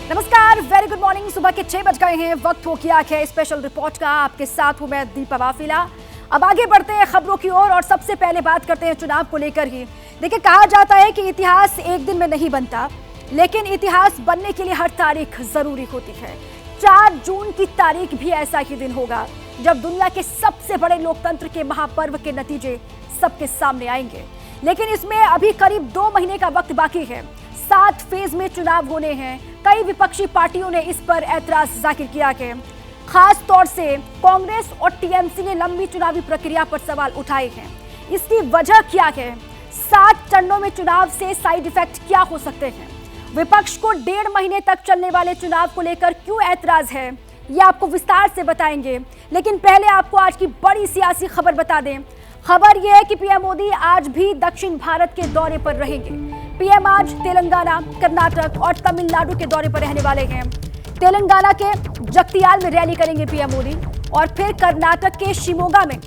नमस्कार, very good morning. सुबह के 6 बज गए हैं। वक्त हो गया है स्पेशल रिपोर्ट का। आपके साथ हूं मैं दीपा वाफिला। अब आगे बढ़ते हैं खबरों की ओर और सबसे पहले बात करते हैं चुनाव को लेकर ही। देखिए, कहा जाता है कि इतिहास एक दिन में नहीं बनता, लेकिन इतिहास बनने के लिए हर तारीख जरूरी होती है। 4 जून की तारीख भी ऐसा ही दिन होगा जब दुनिया के सबसे बड़े लोकतंत्र के महापर्व के नतीजे सबके सामने आएंगे। लेकिन इसमें अभी करीब 2 महीने का वक्त बाकी है। 7 फेज में चुनाव होने हैं। कई विपक्षी पार्टियों ने इस पर ऐतराज जाहिर किया है। खास तौर से कांग्रेस और टीएमसी ने लंबी चुनावी प्रक्रिया पर सवाल उठाए हैं। इसकी वजह क्या है? 7 चरणों में चुनाव से साइड इफेक्ट क्या हो सकते हैं? विपक्ष को 1.5 महीने तक चलने वाले चुनाव को लेकर क्यों ऐतराज है, ये आपको विस्तार से बताएंगे। लेकिन पहले आपको आज की बड़ी सियासी खबर बता दें। खबर यह है कि पीएम मोदी आज भी दक्षिण भारत के दौरे पर रहेंगे। पीएम आज तेलंगाना, कर्नाटक और तमिलनाडु के दौरे पर रहने वाले हैं। तेलंगाना के जगतियाल में रैली करेंगे पीएम मोदी और फिर कर्नाटक के शिमोगा में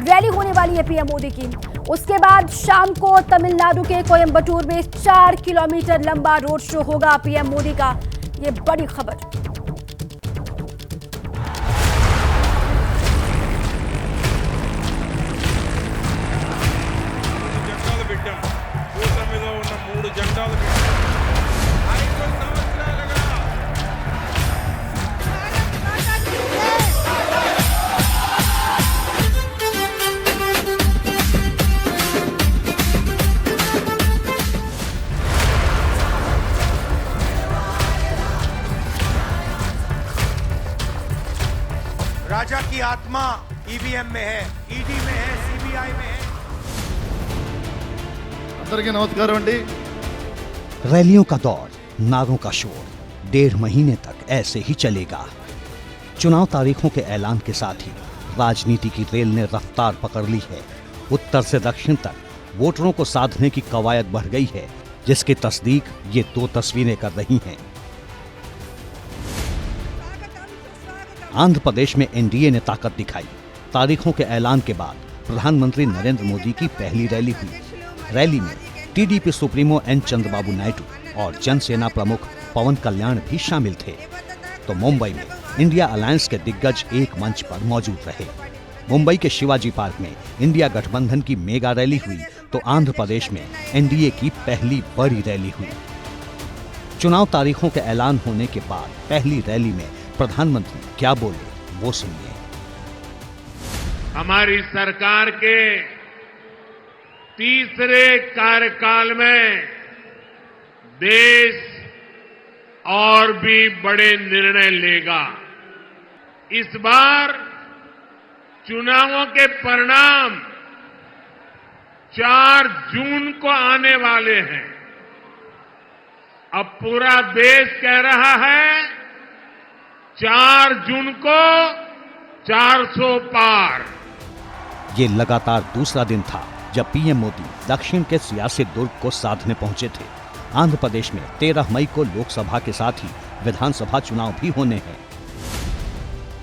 रैली होने वाली है पीएम मोदी की। उसके बाद शाम को तमिलनाडु के कोयम्बटूर में 4 किलोमीटर लंबा रोड शो होगा पीएम मोदी का। ये बड़ी खबर। राजा की आत्मा ईवीएम में है, ईडी में है, सीबीआई में है। అందరికీ నమస్కారం అండి। रैलियों का दौर, नारों का शोर 1.5 महीने तक ऐसे ही चलेगा। चुनाव तारीखों के ऐलान के साथ ही राजनीति की रेल ने रफ्तार पकड़ ली है। उत्तर से दक्षिण तक वोटरों को साधने की कवायद बढ़ गई है, जिसकी तस्दीक ये 2 तस्वीरें कर रही हैं। आंध्र प्रदेश में एनडीए ने ताकत दिखाई। तारीखों के ऐलान के बाद प्रधानमंत्री नरेंद्र मोदी की पहली रैली हुई। रैली में TDP supremo N Chandrababu Naidu और जनसेना प्रमुख पवन कल्याण भी शामिल थे। तो मुंबई में इंडिया अलायंस के दिग्गज एक मंच पर मौजूद रहे। मुंबई के शिवाजी पार्क में इंडिया गठबंधन की मेगा रैली हुई, तो आंध्र प्रदेश में एनडीए की पहली बड़ी रैली हुई। चुनाव तारीखों के ऐलान होने के बाद पहली रैली में प्रधानमंत्री क्या बोले, वो सुनिए। हमारी सरकार के तीसरे कार्यकाल में देश और भी बड़े निर्णय लेगा। इस बार चुनावों के परिणाम 4 जून को आने वाले हैं। अब पूरा देश कह रहा है 4 जून को 400 पार। ये लगातार दूसरा दिन था जब पीएम मोदी दक्षिण के सियासी दुर्ग को साधने पहुंचे थे। आंध्र प्रदेश में 13 मई को लोकसभा के साथ ही विधानसभा चुनाव भी होने हैं।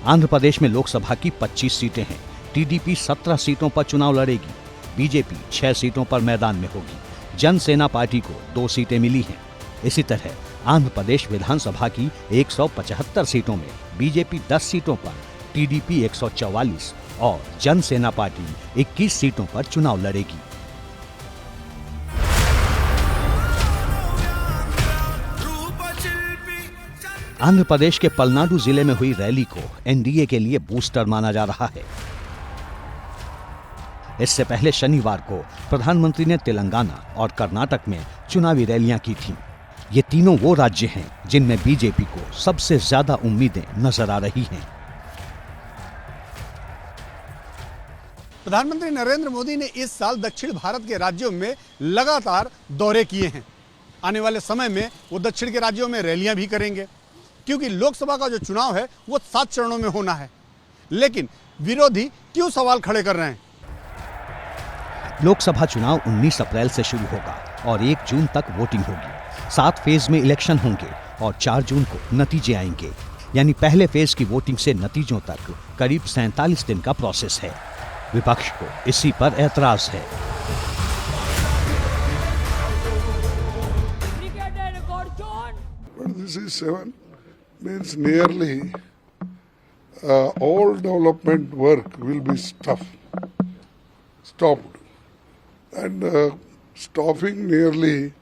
आंध्र प्रदेश में लोकसभा की 25 सीटें हैं। टीडीपी 17 सीटों पर चुनाव लड़ेगी। बीजेपी 6 सीटों पर मैदान में होगी। जनसेना पार्टी को 2 सीटें मिली हैं। इसी तरह आंध्र प्रदेश विधानसभा की 175 सीटों में बीजेपी 10 सीटों पर, टीडीपी 144 और जनसेना पार्टी 21 सीटों पर चुनाव लड़ेगी। आंध्र प्रदेश के पलनाडु जिले में हुई रैली को एनडीए के लिए बूस्टर माना जा रहा है। इससे पहले शनिवार को प्रधानमंत्री ने तेलंगाना और कर्नाटक में चुनावी रैलियां की थीं। ये तीनों वो राज्य हैं जिनमें बीजेपी को सबसे ज्यादा उम्मीदें नजर आ रही हैं। प्रधानमंत्री नरेंद्र मोदी ने इस साल दक्षिण भारत के राज्यों में लगातार दौरे किए हैं। आने वाले समय में वो दक्षिण के राज्यों में रैलियां भी करेंगे, क्योंकि लोकसभा का जो चुनाव है वो 7 चरणों में होना है। लेकिन विरोधी क्यों सवाल खड़े कर रहे हैं? लोकसभा चुनाव 19 अप्रैल से शुरू होगा और 1 जून तक वोटिंग होगी। 7 फेज में इलेक्शन होंगे और 4 जून को नतीजे आएंगे। यानी पहले फेज की वोटिंग से नतीजों तक करीब 47 दिन का प्रोसेस है। विपक्ष को इसी पर ऐतराज है। This is 7. means nearly all development work will be stopped. And stopping nearly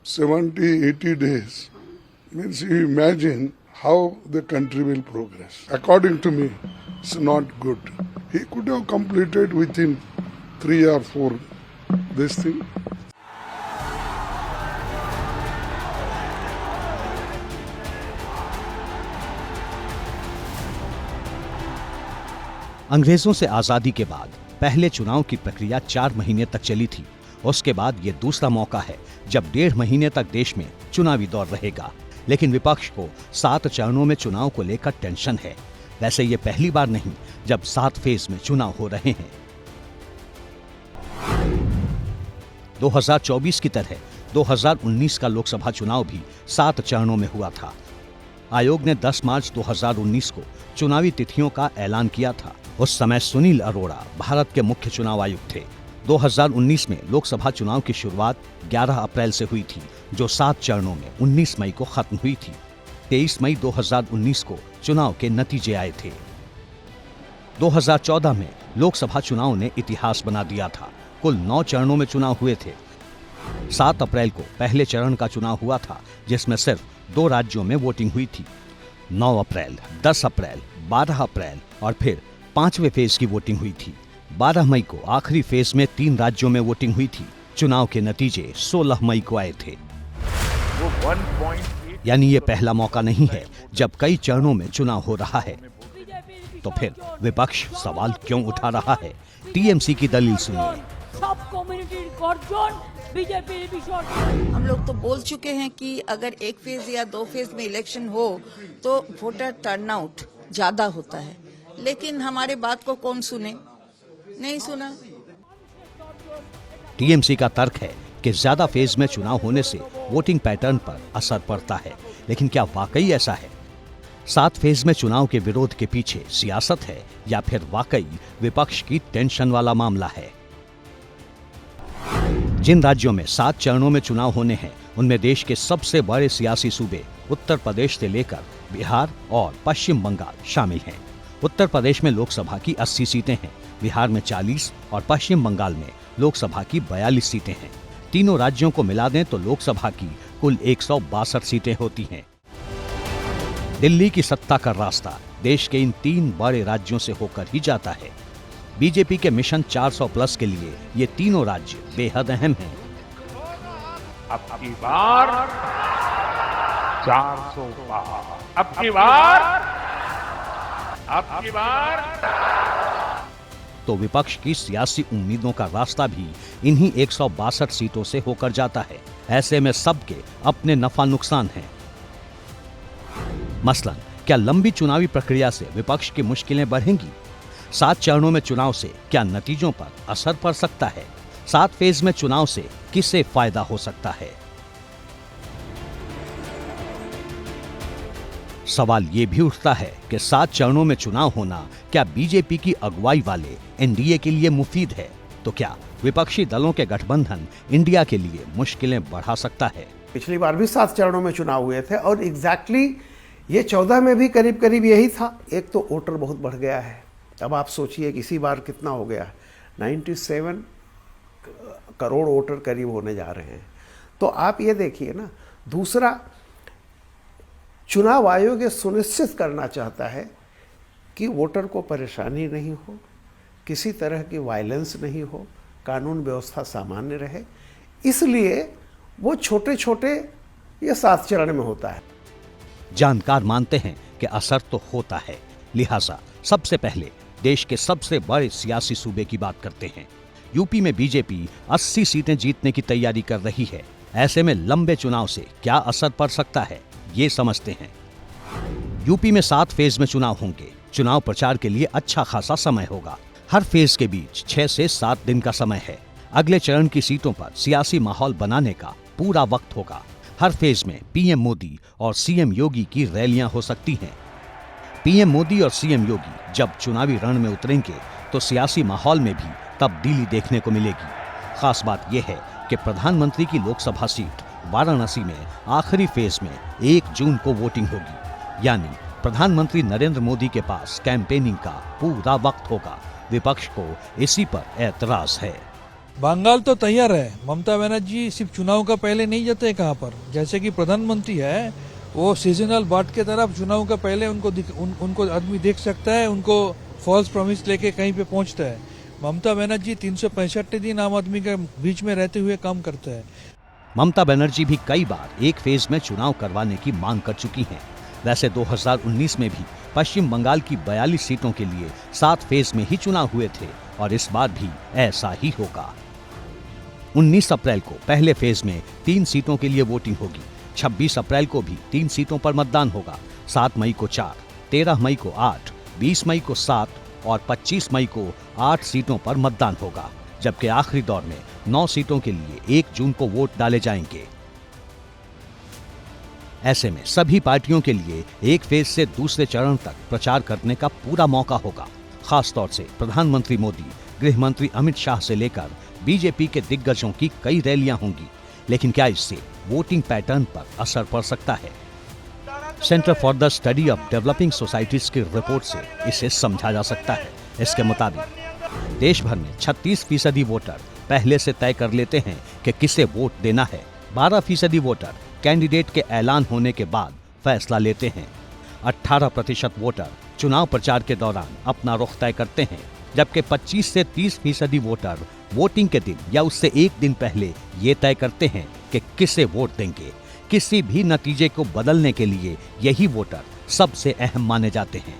70-80 days means you imagine how the country will progress. According to me, it's not good. He could have completed within 3 or 4 this thing. अंग्रेजों से आजादी के बाद पहले चुनाव की प्रक्रिया 4 महीने तक चली थी। उसके बाद ये दूसरा मौका है जब 1.5 महीने तक देश में चुनावी दौर रहेगा। लेकिन विपक्ष को 7 चरणों में चुनाव को लेकर टेंशन है। वैसे ये पहली बार नहीं जब 7 फेज में चुनाव हो रहे हैं। 2024 की तरह 2019 का लोकसभा चुनाव भी 7 चरणों में हुआ था। आयोग ने 10 मार्च 2019 को चुनावी तिथियों का ऐलान किया था। उस समय सुनील अरोड़ा भारत के मुख्य चुनाव आयुक्त थे। 2019 में लोकसभा चुनाव की शुरुआत 11 अप्रैल से हुई थी, जो 7 चरणों में 19 मई को खत्म हुई थी। 23 मई 2019 को चुनाव के नतीजे आए थे। 2014 में लोकसभा चुनाव ने इतिहास बना दिया था। कुल 9 चरणों में चुनाव हुए थे। 7 अप्रैल को पहले चरण का चुनाव हुआ था, जिसमें सिर्फ 2 राज्यों में वोटिंग हुई थी। 9 अप्रैल, 10 अप्रैल, 12 अप्रैल और फिर 5वें फेज की वोटिंग हुई थी। 12 मई को आखिरी फेज में 3 राज्यों में वोटिंग हुई थी। चुनाव के नतीजे 16 मई को आए थे। यानी ये पहला मौका नहीं है जब कई चरणों में चुनाव हो रहा है। तो फिर विपक्ष सवाल क्यों उठा रहा है? टीएमसी की दलील सुनिए। हम लोग तो बोल चुके हैं कि अगर 1 फेज या 2 फेज में इलेक्शन हो तो वोटर टर्नआउट ज्यादा होता है, लेकिन हमारे बात को कौन सुने? नहीं सुना। टीएमसी का तर्क है कि ज्यादा फेज में चुनाव होने से वोटिंग पैटर्न पर असर पड़ता है। लेकिन क्या वाकई ऐसा है? 7 फेज में चुनाव के विरोध के पीछे सियासत है या फिर वाकई विपक्ष की टेंशन वाला मामला है? जिन राज्यों में 7 चरणों में चुनाव होने हैं, उनमें देश के सबसे बड़े सियासी सूबे उत्तर प्रदेश से लेकर बिहार और पश्चिम बंगाल शामिल हैं। उत्तर प्रदेश में लोकसभा की 80 सीटें हैं, बिहार में 40 और पश्चिम बंगाल में लोकसभा की 42 सीटें हैं। तीनों राज्यों को मिला दें तो लोकसभा की कुल 162 सीटें होती हैं। दिल्ली की सत्ता का रास्ता देश के इन 3 बड़े राज्यों से होकर ही जाता है। बीजेपी के मिशन 400+ के लिए ये तीनों राज्य बेहद अहम हैं। अब की बार 400 पार, अब की बार तो विपक्ष की सियासी उम्मीदों का रास्ता भी इन्हीं 162 सीटों से होकर जाता है। ऐसे में सबके अपने नफा नुकसान हैं। मसलन, क्या लंबी चुनावी प्रक्रिया से विपक्ष की मुश्किलें बढ़ेंगी? 7 चरणों में चुनाव से क्या नतीजों पर असर पड़ सकता है? 7 फेज में चुनाव से किसे फायदा हो सकता है? सवाल ये भी उठता है कि 7 चरणों में चुनाव होना क्या बीजेपी की अगुवाई वाले एनडीए के लिए मुफीद है? तो क्या विपक्षी दलों के गठबंधन इंडिया के लिए मुश्किलें बढ़ा सकता है? पिछली बार भी 7 चरणों में चुनाव हुए थे और एग्जैक्टली ये 14 में भी करीब करीब यही था। एक तो वोटर बहुत बढ़ गया है। अब आप सोचिए कि इसी बार कितना हो गया, 97 करोड़ वोटर करीब होने जा रहे हैं। तो आप ये देखिए ना। दूसरा, चुनाव आयोग ये सुनिश्चित करना चाहता है कि वोटर को परेशानी नहीं हो, किसी तरह की वायलेंस नहीं हो, कानून व्यवस्था सामान्य रहे। इसलिए वो छोटे छोटे ये 7 चरण में होता है। जानकार मानते हैं कि असर तो होता है। लिहाजा सबसे पहले देश के सबसे बड़े सियासी सूबे की बात करते हैं। यूपी में बीजेपी 80 सीटें जीतने की तैयारी कर रही है। ऐसे में लंबे चुनाव से क्या असर पड़ सकता है, ये समझते हैं। यूपी में 7 फेज में चुनाव होंगे। चुनाव प्रचार के लिए अच्छा खासा समय होगा। हर फेज के बीच 6 से 7 दिन का समय है। अगले चरण की सीटों पर सियासी माहौल बनाने का पूरा वक्त होगा। हर फेज में पीएम मोदी और सीएम योगी की रैलियां हो सकती हैं। पीएम मोदी और सीएम योगी जब चुनावी रण में उतरेंगे तो सियासी माहौल में भी तब्दीली देखने को मिलेगी। खास बात यह है कि प्रधानमंत्री की लोकसभा सीट वाराणसी में आखिरी फेज में 1 जून को वोटिंग होगी। यानी प्रधानमंत्री नरेंद्र मोदी के पास कैंपेनिंग का पूरा वक्त होगा। विपक्ष को इसी पर एतराज है। बंगाल तो तैयार है। ममता बनर्जी सिर्फ चुनाव का पहले नहीं जाते हैं कहाँ पर, जैसे कि प्रधानमंत्री है वो सीजनल बाट के तरफ चुनाव का पहले उनको आदमी देख सकता है, उनको फॉल्स प्रॉमिस लेके कहीं पे पहुंचता है। ममता बनर्जी 365 दिन आम आदमी के बीच में रहते हुए काम करता है। ममता बनर्जी भी कई बार एक फेज में चुनाव करवाने की मांग कर चुकी हैं। वैसे 2019 में भी पश्चिम बंगाल की 42 सीटों के लिए 7 फेज में ही चुनाव हुए थे और इस बार भी ऐसा ही होगा। 19 अप्रैल को पहले फेज में 3 सीटों के लिए वोटिंग होगी। 26 अप्रैल को भी 3 सीटों पर मतदान होगा। 7 मई को 4, 13 मई को 8, 20 मई को 7 और 25 mei को 8 सीटों पर मतदान होगा, जबकि आखिरी दौर में 9 सीटों के लिए 1 जून को वोट डाले जाएंगे। ऐसे में सभी पार्टियों के लिए एक फेज से दूसरे चरण तक प्रचार करने का पूरा मौका होगा। खासतौर से प्रधानमंत्री मोदी, गृह मंत्री अमित शाह से लेकर बीजेपी के दिग्गजों की कई रैलियां होंगी। लेकिन क्या इससे वोटिंग पैटर्न पर असर पड़ सकता है? Centre for the study of developing societies की रिपोर्ट से इसे समझा जा सकता है। इसके मुताबिक देश भर में 36% वोटर पहले से तय कर लेते हैं कि किसे वोट देना है। 12% वोटर कैंडिडेट के ऐलान होने के बाद फैसला लेते हैं। 18% वोटर चुनाव प्रचार के दौरान अपना रुख तय करते हैं, जबकि 25 से 30% वोटर वोटिंग के दिन या उससे एक दिन पहले ये तय करते हैं कि किसे वोट देंगे। किसी भी नतीजे को बदलने के लिए यही वोटर सबसे अहम माने जाते हैं।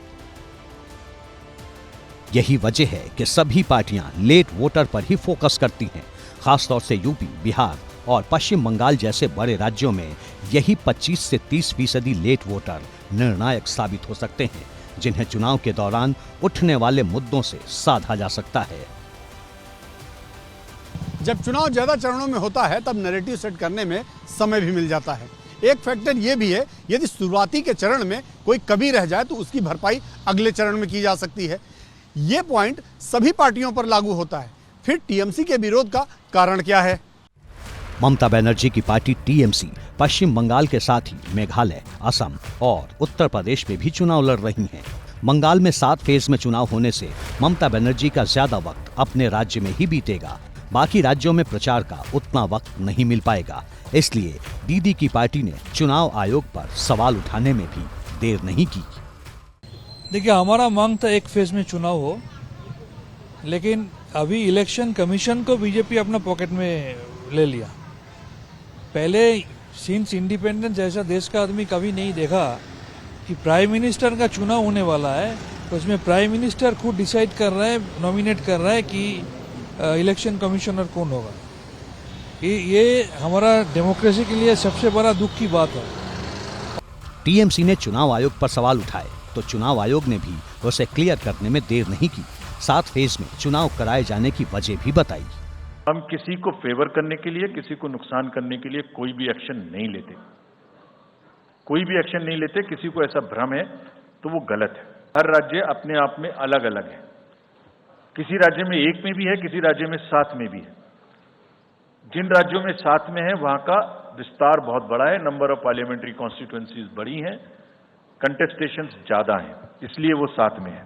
यही वजह है कि सभी पार्टियां लेट वोटर पर ही फोकस करती हैं। खासतौर से यूपी, बिहार और पश्चिम बंगाल जैसे बड़े राज्यों में यही 25 से 30% लेट वोटर निर्णायक साबित हो सकते हैं, जिन्हें चुनाव के दौरान उठने वाले मुद्दों से साधा जा सकता है। जब चुनाव ज्यादा चरणों में होता है तब नैरेटिव सेट करने में समय भी मिल जाता है। एक फैक्टर ये भी है, यदि शुरुआती के चरण में कोई कमी रह जाए तो उसकी भरपाई अगले चरण में की जा सकती है। ये पॉइंट सभी पार्टियों पर लागू होता है। फिर टीएमसी के विरोध का कारण क्या है? ममता बनर्जी की पार्टी टीएमसी पश्चिम बंगाल के साथ ही मेघालय, असम और उत्तर प्रदेश में भी चुनाव लड़ रही हैं। बंगाल में 7 फेज में चुनाव होने से ममता बनर्जी का ज्यादा वक्त अपने राज्य में ही बीतेगा। बाकी राज्यों में प्रचार का उतना वक्त नहीं मिल पाएगा। इसलिए दीदी की पार्टी ने चुनाव आयोग पर सवाल उठाने में भी देर नहीं की। देखिए, हमारा मांग था एक फेज में चुनाव हो, लेकिन अभी इलेक्शन कमीशन को बीजेपी अपना पॉकेट में ले लिया। पहले सिंस इंडिपेंडेंस जैसा देश का आदमी कभी नहीं देखा कि प्राइम मिनिस्टर का चुनाव होने वाला है तो उसमें प्राइम मिनिस्टर खुद डिसाइड कर रहा है, नॉमिनेट कर रहा है कि इलेक्शन कमिश्नर कौन होगा। ये हमारा डेमोक्रेसी के लिए सबसे बड़ा दुख की बात है। टीएमसी ने चुनाव आयोग पर सवाल उठाए तो चुनाव आयोग ने भी उसे क्लियर करने में देर नहीं की। 7 फेज में चुनाव कराए जाने की वजह भी बताई। हम किसी को फेवर करने के लिए, किसी को नुकसान करने के लिए कोई भी एक्शन नहीं लेते, कोई भी एक्शन नहीं लेते। किसी को ऐसा भ्रम है तो वो गलत है। हर राज्य अपने आप में अलग अलग है। किसी राज्य में 1 में भी है, किसी राज्य में 7 में भी है। जिन राज्यों में 7 में है वहां का विस्तार बहुत बड़ा है, नंबर ऑफ पार्लियामेंट्री कॉन्स्टिट्यूएंसीज बड़ी हैं, कंटेस्टेशंस ज्यादा हैं, इसलिए वो 7 में है।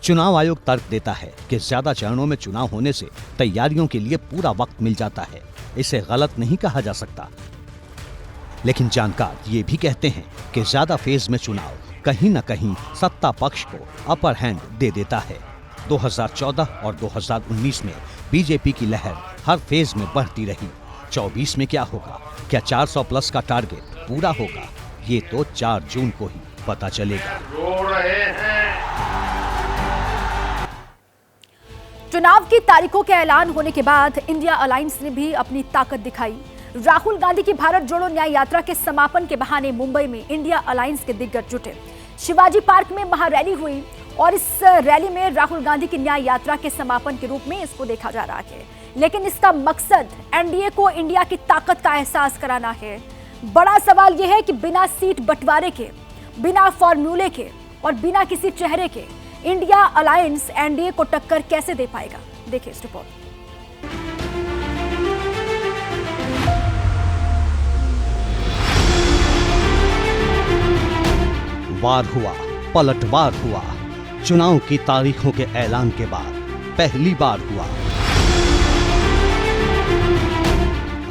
चुनाव आयोग तर्क देता है कि ज्यादा चरणों में चुनाव होने से तैयारियों के लिए पूरा वक्त मिल जाता है। इसे गलत नहीं कहा जा सकता। लेकिन जानकार ये भी कहते हैं कि ज्यादा फेज में चुनाव कहीं न कहीं सत्ता पक्ष को अपर हैंड दे देता है। 2014 और 2019 में बीजेपी की लहर हर फेज में बढ़ती रही। 24 में क्या होगा? क्या 400 प्लस का टारगेट पूरा होगा? ये तो 4 जून को ही पता चलेगा। चुनाव की तारीखों के ऐलान होने के बाद इंडिया अलायंस ने भी अपनी ताकत दिखाई। राहुल गांधी की भारत जोड़ो न्याय यात्रा के समापन के बहाने मुंबई में इंडिया अलायंस के दिग्गज जुटे। शिवाजी पार्क में महारैली हुई और इस रैली में राहुल गांधी की न्याय यात्रा के समापन के रूप में इसको देखा जा रहा है। लेकिन इसका मकसद एनडीए को इंडिया की ताकत का एहसास कराना है। बड़ा सवाल यह है कि बिना सीट बंटवारे के, बिना फॉर्मूले के और बिना किसी चेहरे के इंडिया अलायंस एनडीए को टक्कर कैसे दे पाएगा? देखिए इस रिपोर्ट। वार हुआ, पलटवार हुआ। चुनाव की तारीखों के ऐलान के बाद पहली बार हुआ।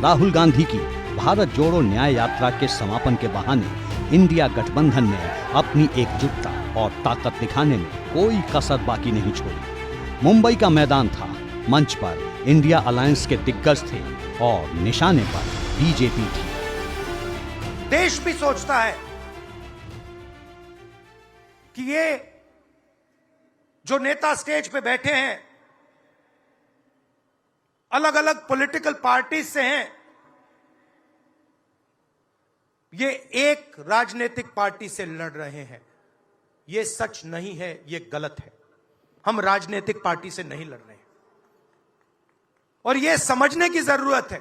राहुल गांधी की भारत जोड़ो न्याय यात्रा के समापन के बहाने इंडिया गठबंधन ने अपनी एकजुटता और ताकत दिखाने में कोई कसर बाकी नहीं छोड़ी। मुंबई का मैदान था, मंच पर इंडिया अलायंस के दिग्गज थे और निशाने पर बीजेपी थी। देश भी सोचता है कि ये जो नेता स्टेज पे बैठे हैं अलग अलग पॉलिटिकल पार्टीज से हैं, ये एक राजनीतिक पार्टी से लड़ रहे हैं। ये सच नहीं है, ये गलत है। हम राजनीतिक पार्टी से नहीं लड़ रहे हैं और ये समझने की जरूरत है।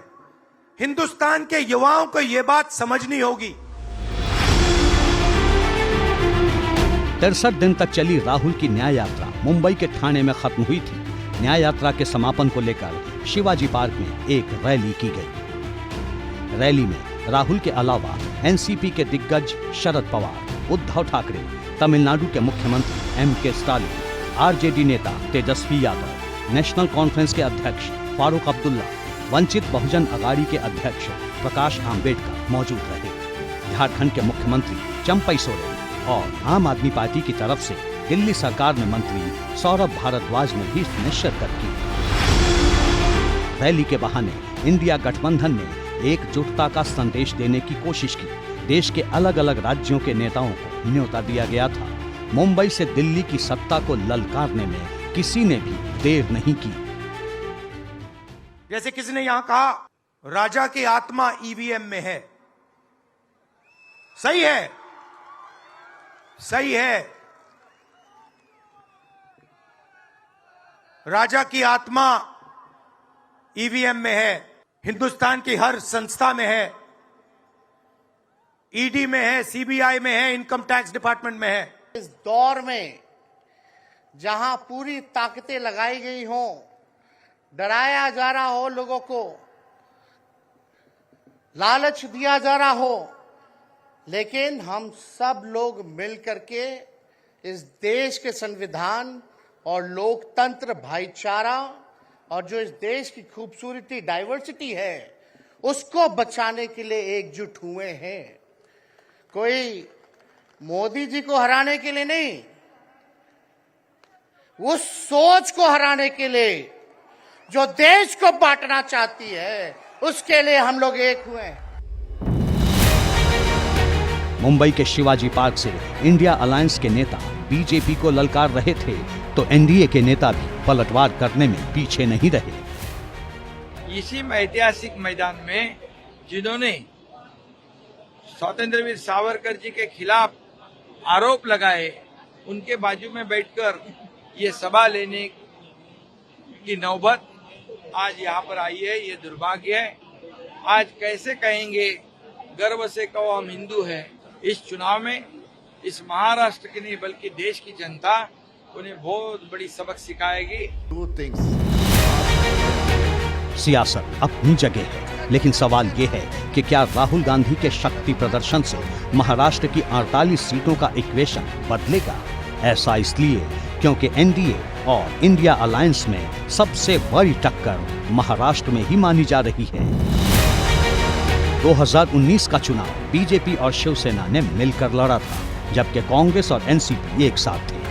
हिंदुस्तान के युवाओं को यह बात समझनी होगी। 63 दिन तक चली राहुल की न्याय यात्रा मुंबई के ठाणे में खत्म हुई थी। न्याय यात्रा के समापन को लेकर शिवाजी पार्क में एक रैली की गई। रैली में राहुल के अलावा एनसीपी के दिग्गज शरद पवार, उद्धव ठाकरे, तमिलनाडु के मुख्यमंत्री एमके स्टालिन, आरजेडी नेता तेजस्वी यादव, नेशनल कॉन्फ्रेंस के अध्यक्ष फारूक अब्दुल्ला, वंचित बहुजन अघाड़ी के अध्यक्ष प्रकाश आंबेडकर मौजूद रहे। झारखंड के मुख्यमंत्री चंपई सोरेन और आम आदमी पार्टी की तरफ से दिल्ली सरकार में मंत्री सौरभ भारद्वाज ने भी इसमें शिरकत की। रैली के बहाने इंडिया गठबंधन ने एकजुटता का संदेश देने की कोशिश की। देश के अलग अलग राज्यों के नेताओं को न्योता दिया गया था। मुंबई से दिल्ली की सत्ता को ललकारने में किसी ने भी देर नहीं की। जैसे किसी ने यहां कहा, राजा की आत्मा ईवीएम में है। सही है, सही है। राजा की आत्मा ईवीएम में है, हिंदुस्तान की हर संस्था में है, ईडी में है, सीबीआई में है, इनकम टैक्स डिपार्टमेंट में है। इस दौर में जहां पूरी ताकतें लगाई गई हों, डराया जा रहा हो, लोगों को लालच दिया जा रहा हो, लेकिन हम सब लोग मिलकर के इस देश के संविधान और लोकतंत्र, भाईचारा और जो इस देश की खूबसूरती, डाइवर्सिटी है, उसको बचाने के लिए एकजुट हुए हैं। कोई मोदी जी को हराने के लिए नहीं, उस सोच को हराने के लिए जो देश को बांटना चाहती है, उसके लिए हम लोग एक हुए हैं। मुंबई के शिवाजी पार्क से इंडिया अलायंस के नेता बीजेपी को ललकार रहे थे, तो एनडीए के नेता भी पलटवार करने में पीछे नहीं रहे। इसी ऐतिहासिक मैदान में जिन्होंने स्वतंत्रवीर सावरकर जी के खिलाफ आरोप लगाए, उनके बाजू में बैठकर ये सभा लेने की नौबत आज यहाँ पर आई है। ये दुर्भाग्य है। आज कैसे कहेंगे गर्व से कहो हम हिंदू हैं। इस चुनाव में इस महाराष्ट्र की नहीं बल्कि देश की जनता उन्हें बहुत बड़ी सबक सिखाएगी। सियासत अपनी जगह है, लेकिन सवाल ये है कि क्या राहुल गांधी के शक्ति प्रदर्शन से महाराष्ट्र की 48 सीटों का इक्वेशन बदलेगा? ऐसा इसलिए क्योंकि एनडीए और इंडिया अलायंस में सबसे बड़ी टक्कर महाराष्ट्र में ही मानी जा रही है। 2019 का चुनाव बीजेपी और शिवसेना ने मिलकर लड़ा था, जबकि कांग्रेस और एनसीपी एक साथ थे।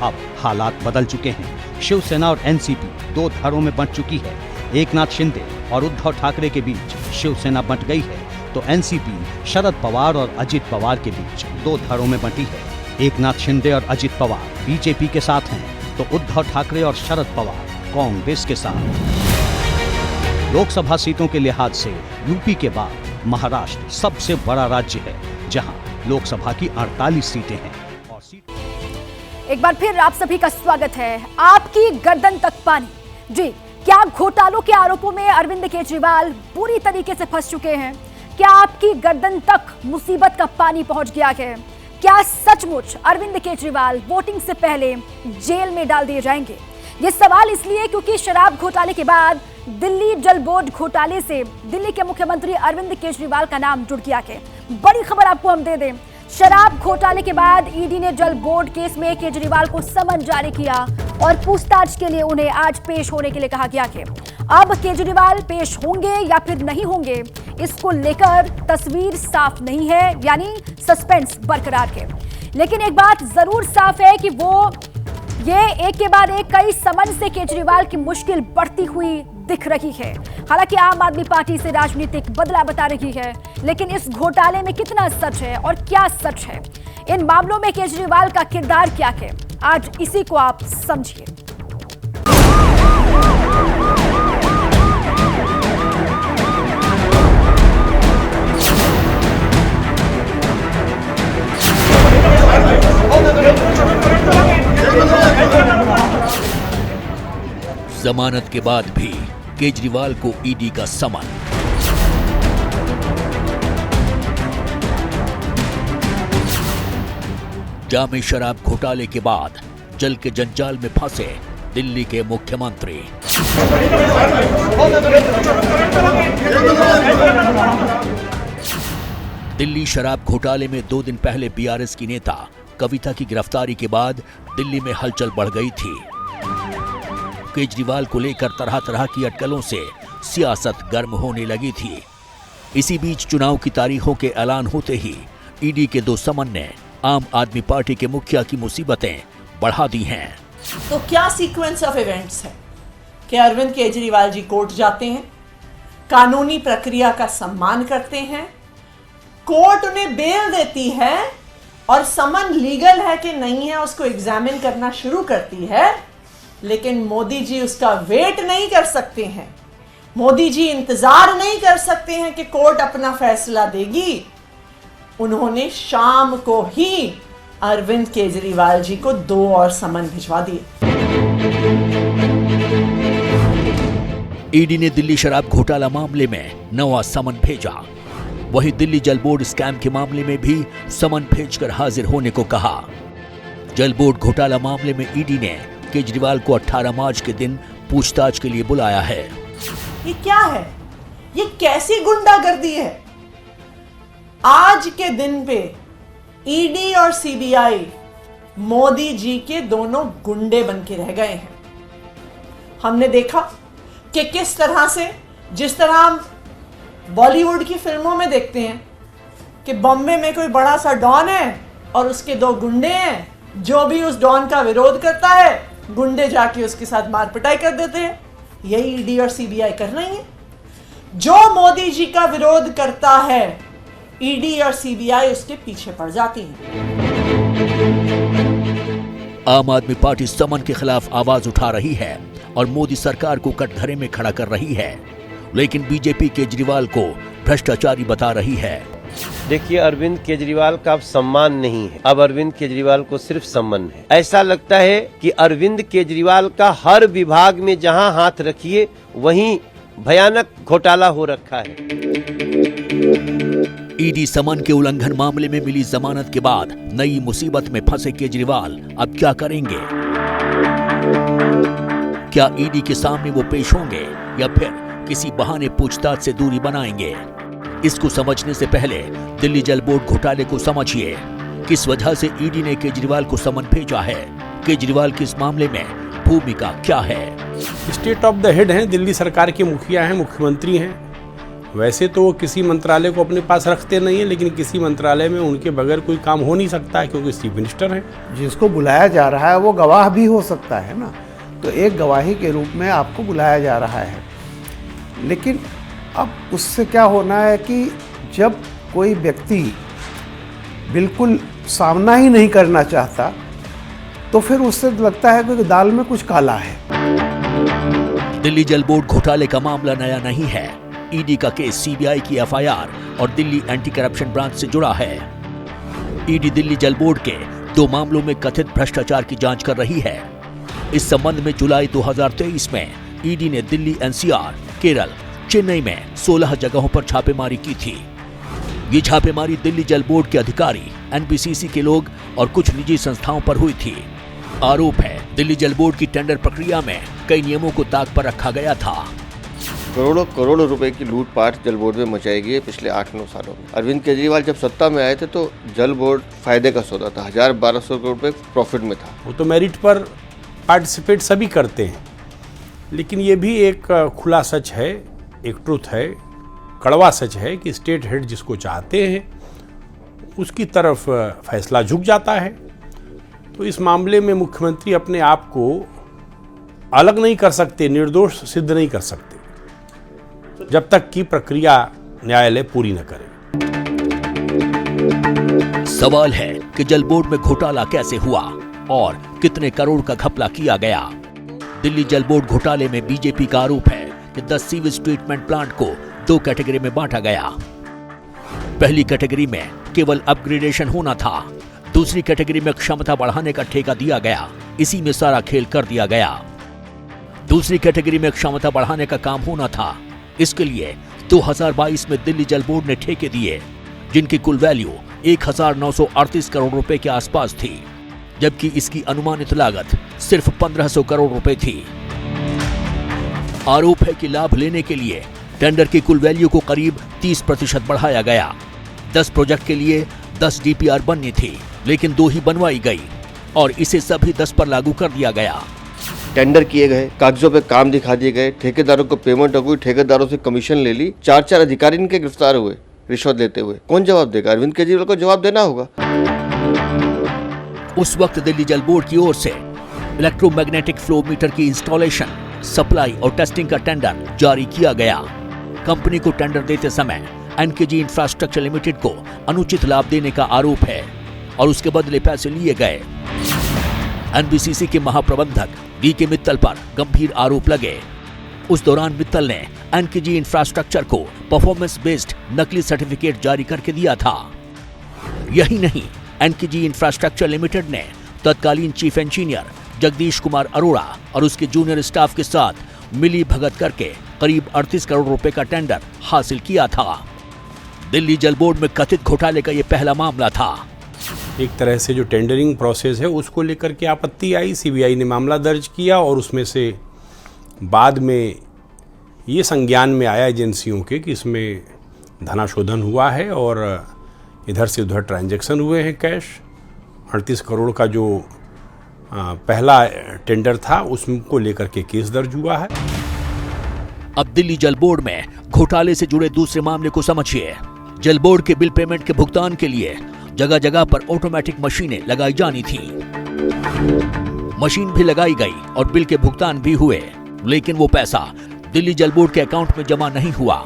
अब हालात बदल चुके हैं। शिवसेना और एनसीपी दो धड़ों में बंट चुकी है। एकनाथ शिंदे और उद्धव ठाकरे के बीच शिवसेना बंट गई है, तो एनसीपी शरद पवार और अजित पवार के बीच दो धड़ों में बंटी है। एकनाथ शिंदे और अजित पवार बीजेपी के साथ हैं, तो उद्धव ठाकरे और शरद पवार कांग्रेस के साथ। लोकसभा सीटों के लिहाज से यूपी के बाद महाराष्ट्र सबसे बड़ा राज्य है, जहां लोकसभा की 48 सीटें हैं। और एक बार फिर आप सभी का स्वागत है। आपकी गर्दन तक पानी। जी, क्या घोटालों के आरोपों में अरविंद केजरीवाल पूरी तरीके से फंस चुके हैं? क्या आपकी गर्दन तक मुसीबत का पानी पहुंच गया है? क्या सचमुच अरविंद केजरीवाल वोटिंग से पहले जेल में डाल दिए जाएंगे? ये सवाल इसलिए क्योंकि शराब घोटाले के बाद दिल्ली जल बोर्ड घोटाले से दिल्ली के मुख्यमंत्री अरविंद केजरीवाल का नाम जुड़ गया है। बड़ी खबर आपको हम दे दें, शराब घोटाले के बाद ईडी ने जल बोर्ड केस में केजरीवाल को समन जारी किया और पूछताछ के लिए उन्हें आज पेश होने के लिए कहा गया है। अब केजरीवाल पेश होंगे या फिर नहीं होंगे, इसको लेकर तस्वीर साफ नहीं है, यानी सस्पेंस बरकरार है। लेकिन एक बात जरूर साफ है कि ये एक के बाद एक कई समन से केजरीवाल की मुश्किल बढ़ती हुई दिख रही है। हालांकि आम आदमी पार्टी से राजनीतिक बदला बता रही है, लेकिन इस घोटाले में कितना सच है और क्या सच है, इन मामलों में केजरीवाल का किरदार क्या है, आज इसी को आप समझिए। जमानत के बाद भी केजरीवाल को ईडी का समन। जामे शराब घोटाले के बाद जल के जंजाल में फंसे दिल्ली के मुख्यमंत्री। दिल्ली शराब घोटाले में 2 दिन पहले बीआरएस की नेता कविता की गिरफ्तारी के बाद दिल्ली में हलचल बढ़ गई थी। केजरीवाल को लेकर तरह तरह की अटकलों से सियासत गर्म होने लगी थी। इसी बीच चुनाव की तारीखों के ऐलान होते ही ईडी के 2 समन ने आम आदमी पार्टी के मुखिया की मुसीबतें बढ़ा दी हैं। तो क्या सीक्वेंस ऑफ इवेंट्स है कि अरविंद केजरीवाल जी कोर्ट जाते हैं, कानूनी प्रक्रिया का सम्मान करते हैं, कोर्ट उन्हें बेल देती है और समन लीगल है कि नहीं है उसको एग्जामिन करना शुरू करती है, लेकिन मोदी जी उसका वेट नहीं कर सकते हैं। मोदी जी इंतजार नहीं कर सकते हैं कि कोर्ट अपना फैसला देगी। उन्होंने शाम को ही अरविंद केजरीवाल जी को 2 और समन भिजवा दिए। ईडी ने दिल्ली शराब घोटाला मामले में 9वां समन भेजा। वहीं दिल्ली जल बोर्ड स्कैम के मामले में भी समन भेजकर हाजिर होने को कहा। जल बोर्ड घोटाला मामले में ईडी ने केजरीवाल को 18 मार्च के दिन पूछताछ के लिए बुलाया है। ये क्या है? ये कैसी गुंडागर्दी है? आज के दिन पे ईडी और सीबीआई मोदी जी के दोनों गुंडे बन के रह गए हैं। हमने देखा कि किस तरह से, जिस तरह हम बॉलीवुड की फिल्मों में देखते हैं कि बॉम्बे में कोई बड़ा सा डॉन है और उसके 2 गुंडे हैं, जो भी उस डॉन का विरोध करता है गुंडे जाके उसके साथ मार पिटाई कर देते हैं। यही ईडी और सीबीआई कर रही है। जो मोदी जी का विरोध करता है ईडी और सीबीआई उसके पीछे पड़ जाती है। आम आदमी पार्टी समन के खिलाफ आवाज उठा रही है और मोदी सरकार को कटघरे में खड़ा कर रही है, लेकिन बीजेपी केजरीवाल को भ्रष्टाचारी बता रही है। देखिए, अरविंद केजरीवाल का अब सम्मान नहीं है, अब अरविंद केजरीवाल को सिर्फ सम्मान है। ऐसा लगता है कि अरविंद केजरीवाल का हर विभाग में जहां हाथ रखिए वहीं भयानक घोटाला हो रखा है। ईडी समन के उल्लंघन मामले में मिली जमानत के बाद नई मुसीबत में फंसे केजरीवाल अब क्या करेंगे? क्या ईडी के सामने वो पेश होंगे या फिर किसी बहाने पूछताछ से दूरी बनाएंगे? इसको समझने से पहले दिल्ली जल बोर्ड घोटाले को समझिए। किस वजह से ईडी ने केजरीवाल को समन भेजा है? केजरीवाल की इस मामले में भूमिका क्या है? स्टेट ऑफ द हेड हैं, दिल्ली सरकार के मुखिया हैं, मुख्यमंत्री हैं। वैसे तो वो किसी मंत्रालय को अपने पास रखते नहीं है, लेकिन किसी मंत्रालय में उनके बगैर कोई काम हो नहीं सकता है, क्योंकि चीफ मिनिस्टर हैं। जिसको बुलाया जा रहा है वो गवाह भी हो सकता है ना, तो एक गवाही के रूप में आपको बुलाया जा रहा है। लेकिन अब उससे क्या होना है कि जब कोई व्यक्ति बिल्कुल सामना ही नहीं करना चाहता तो फिर उससे लगता है कि दाल में कुछ काला है। दिल्ली जल बोर्ड घोटाले का मामला नया नहीं है। ईडी का केस सीबीआई की एफआईआर और दिल्ली एंटी करप्शन ब्रांच से जुड़ा है। ईडी दिल्ली जल बोर्ड के 2 मामलों में कथित भ्रष्टाचार की जांच कर रही है। इस संबंध में जुलाई 2023 में ईडी ने दिल्ली, एनसीआर, केरल, चेन्नई में 16 जगहों पर छापेमारी की थी। ये छापेमारी दिल्ली जल बोर्ड के अधिकारी, एनबीसीसी के लोग और कुछ निजी संस्थाओं पर हुई थी। आरोप है दिल्ली जल बोर्ड की टेंडर प्रक्रिया में कई नियमों को ताक पर रखा गया था। करोड़ों करोड़ों रुपए की लूटपाट जल बोर्ड में मचाई गई है पिछले 8-9 सालों में। अरविंद केजरीवाल जब सत्ता में आए थे तो जल बोर्ड फायदे का सौदा था, 1,000-1,200 करोड़ रुपए प्रॉफिट में था। वो तो मेरिट पर पार्टिसिपेट सभी करते हैं, लेकिन ये भी एक खुला सच है, एक ट्रुथ है, कड़वा सच है कि स्टेट हेड जिसको चाहते हैं उसकी तरफ फैसला झुक जाता है। तो इस मामले में मुख्यमंत्री अपने आप को अलग नहीं कर सकते, निर्दोष सिद्ध नहीं कर सकते जब तक कि प्रक्रिया न्यायालय पूरी न करे। सवाल है कि जल बोर्ड में घोटाला कैसे हुआ और कितने करोड़ का घपला किया गया। दिल्ली जल बोर्ड घोटाले में बीजेपी का आरोप है कि 10 सीवेज ट्रीटमेंट प्लांट को 2 कैटेगरी में बांटा गया। पहली कैटेगरी में केवल अपग्रेडेशन होना था, दूसरी कैटेगरी में क्षमता बढ़ाने का ठेका दिया गया, इसी में सारा खेल कर दिया गया। दूसरी कैटेगरी में क्षमता बढ़ाने का काम होना था, इसके लिए 2022 में दिल्ली जल बोर्ड ने ठेके दिए जिनकी कुल वैल्यू 1,938 करोड़ रुपए के आसपास थी, जबकि इसकी अनुमानित लागत सिर्फ 1,500 करोड़ रुपए थी। आरोप है कि लाभ लेने के लिए टेंडर की कुल वैल्यू को करीब 30% बढ़ाया गया। 10 प्रोजेक्ट के लिए 10 डीपीआर बननी थी, लेकिन 2 ही बनवाई गई और इसे सभी 10 पर लागू कर दिया गया। टेंडर किए गए, कागजों पे काम दिखा दिए गए, ठेकेदारों को पेमेंट हो गई, ठेकेदारों से कमीशन ले ली, 4 अधिकारी इनके गिरफ्तार हुए रिश्वत लेते हुए। कौन जवाब देगा? अरविंद केजरीवाल को जवाब देना होगा। उस वक्त दिल्ली जल बोर्ड की ओर से इलेक्ट्रोमैग्नेटिक फ्लो मीटर की इंस्टॉलेशन, सप्लाई और टेस्टिंग का टेंडर जारी किया गया। कंपनी को टेंडर देते समय एनकेजी इंफ्रास्ट्रक्चर लिमिटेड को अनुचित लाभ देने का आरोप है और उसके बदले पैसे लिए गए। एनबीसीसी के महाप्रबंधक डीके मित्तल पर गंभीर आरोप लगे। उस दौरान मित्तल ने एनकेजी इंफ्रास्ट्रक्चर को परफॉर्मेंस बेस्ड नकली सर्टिफिकेट जारी करके दिया था। यही नहीं, एनकेजी इंफ्रास्ट्रक्चर लिमिटेड ने तत्कालीन चीफ इंजीनियर जगदीश कुमार अरोड़ा और उसके जूनियर स्टाफ के साथ मिली भगत करके करीब 38 करोड़ रुपए का टेंडर हासिल किया था। दिल्ली जल बोर्ड में कथित घोटाले का यह पहला मामला था। एक तरह से जो टेंडरिंग प्रोसेस है उसको लेकर के आपत्ति आई, सीबीआई ने मामला दर्ज किया और उसमें से बाद में ये संज्ञान में आया एजेंसियों के कि इसमें धनाशोधन हुआ है और इधर से उधर ट्रांजैक्शन हुए हैं कैश। 38 करोड़ का जो पहला टेंडर था उसको लेकर के केस दर्ज हुआ है। अब दिल्ली जल बोर्ड में घोटाले से जुड़े दूसरे मामले को समझिए। जल बोर्ड के बिल पेमेंट के भुगतान के लिए जगह जगह पर ऑटोमेटिक मशीनें लगाई जानी थी। मशीन भी लगाई गई और बिल के भुगतान भी हुए, लेकिन वो पैसा दिल्ली जल बोर्ड के अकाउंट में जमा नहीं हुआ।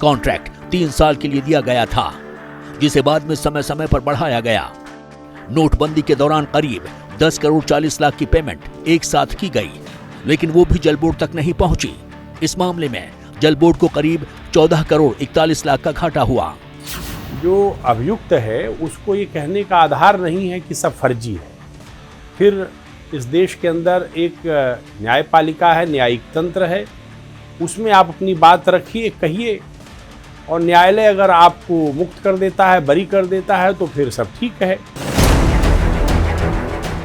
कॉन्ट्रैक्ट 3 साल के लिए दिया गया था, जिसे बाद में समय समय पर बढ़ाया गया। नोटबंदी के दौरान करीब 10 करोड़ 40 लाख की पेमेंट एक साथ की गई, लेकिन वो भी जल बोर्ड तक नहीं पहुंची। इस मामले में जल बोर्ड को करीब 14 करोड़ 41 लाख का घाटा हुआ। जो अभियुक्त है उसको ये कहने का आधार नहीं है कि सब फर्जी है। फिर इस देश के अंदर एक न्यायपालिका है, न्यायिक तंत्र है, उसमें आप अपनी बात रखिए, कहिए, और न्यायालय अगर आपको मुक्त कर देता है, बरी कर देता है तो फिर सब ठीक है।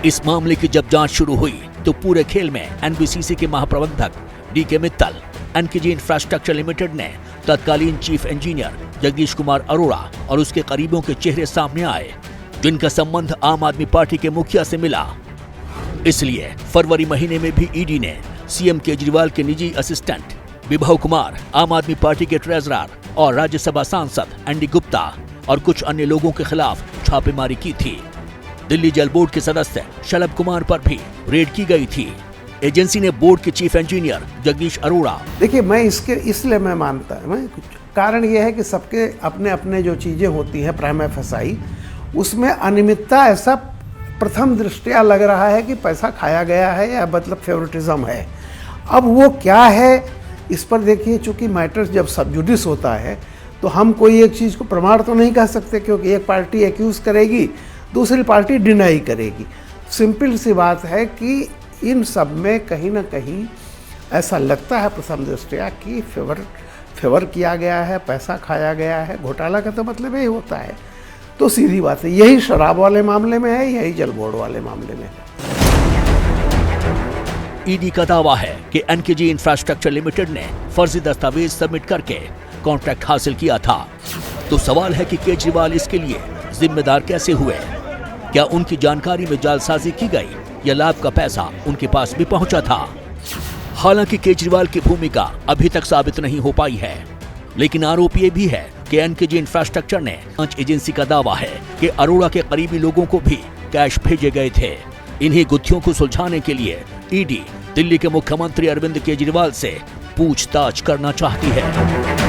इस मामले की जब जांच शुरू हुई तो पूरे खेल में एनबीसीसी के महाप्रबंधक DK Mittal, NKG infrastructure limited ने तत्कालीन चीफ इंजीनियर जगदीश कुमार अरोड़ा और उसके करीबों के चेहरे सामने आए, जिनका संबंध आम आदमी पार्टी के मुखिया से मिला। इसलिए फरवरी महीने में भी ईडी ने सीएम केजरीवाल के निजी असिस्टेंट विभव कुमार, आम आदमी पार्टी के ट्रेजरर और राज्यसभा सांसद एनडी गुप्ता और कुछ अन्य लोगों के खिलाफ छापेमारी की थी। दिल्ली जल बोर्ड के सदस्य शलभ कुमार पर भी रेड की गई थी। एजेंसी ने बोर्ड के चीफ इंजीनियर जगदीश अरोड़ा, देखिए मैं इसलिए मैं मानता हूँ, कारण यह है कि सबके अपने अपने जो चीज़ें होती हैं प्राइमा फेसाई, उसमें अनियमितता ऐसा प्रथम दृष्टया लग रहा है कि पैसा खाया गया है या मतलब फेवरेटिज्म है। अब वो क्या है इस पर देखिए, चूंकि मैटर्स जब सबजुडिस होता है तो हम कोई एक चीज़ को प्रमाण तो नहीं कह सकते, क्योंकि एक पार्टी एक्यूज़ करेगी, दूसरी पार्टी डिनाई करेगी। सिंपल सी बात है कि इन सब में कहीं ना कहीं ऐसा लगता है प्रथम दृष्टया कि फेवर किया गया है, पैसा खाया गया है। घोटाला का तो मतलब यही होता है। तो सीधी बात है, यही शराब वाले मामले में है, यही जल बोर्ड वाले मामले में है। ईडी का दावा है कि एनकेजी इंफ्रास्ट्रक्चर लिमिटेड ने फर्जी दस्तावेज सबमिट करके कॉन्ट्रैक्ट हासिल किया था। तो सवाल है कि केजरीवाल इसके लिए जिम्मेदार कैसे हुए? क्या उनकी जानकारी में जालसाजी की गई या लाभ का पैसा उनके पास भी पहुंचा था? हालांकि केजरीवाल की भूमिका अभी तक साबित नहीं हो पाई है, लेकिन आरोप ये भी है कि एनकेजी इंफ्रास्ट्रक्चर ने जांच एजेंसी का दावा है कि अरोड़ा के करीबी लोगों को भी कैश भेजे गए थे। इन्हीं गुत्थियों को सुलझाने के लिए ईडी दिल्ली के मुख्यमंत्री अरविंद केजरीवाल से पूछताछ करना चाहती है।